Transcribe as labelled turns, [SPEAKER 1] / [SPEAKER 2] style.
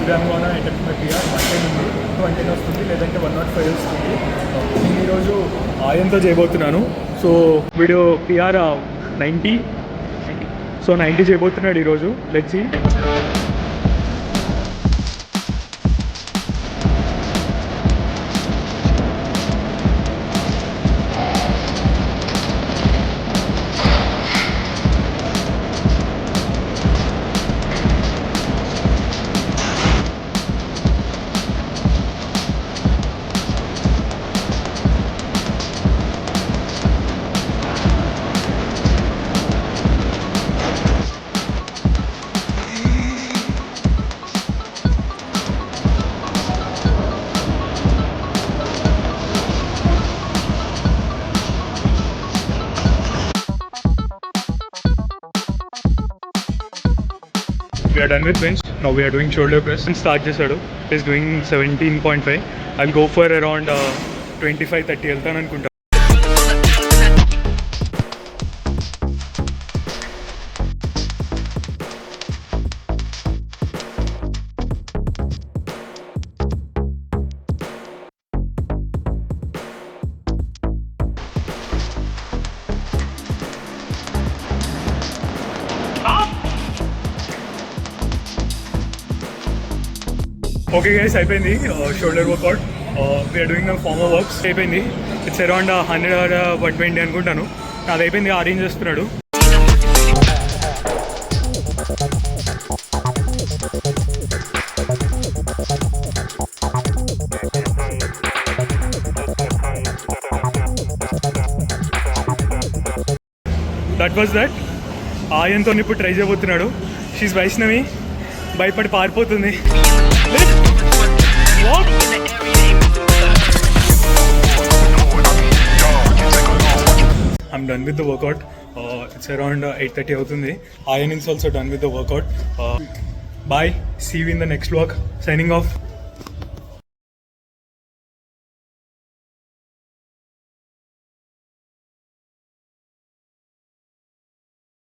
[SPEAKER 1] Today I'm gonna attempt my PR 110 ఉంది, 110 వస్తుంది, లేదంటే 105 వస్తుంది. నేను ఈరోజు ఆయంతో చేయబోతున్నాను. సో వీడియో పిఆర్ 90, సో 90 చేయబోతున్నాడు ఈరోజు. Let's see. We are done with bench. Now we are doing shoulder press. And start చేశాడు. Is doing 17.5. I'll go for around 25-30 వెళ్తాను అనుకుంటా. ఓకే గైస్, అయిపోయింది shoulder workout. We're doing former works. అయిపోయింది. It's around 100 or 120 అనుకుంటాను. అది అయిపోయింది. Arrange చేస్తున్నాడు. That was that. ఆయంతో ఇప్పుడు ట్రై చేయబోతున్నాడు. షీస్ వైష్ణవి. భయపడి పారిపోతుంది. I'm done with the workout. It's around 8:30 అవుతుంది. Ayan is also done with the workout. Bye. See you in the next vlog. Signing off.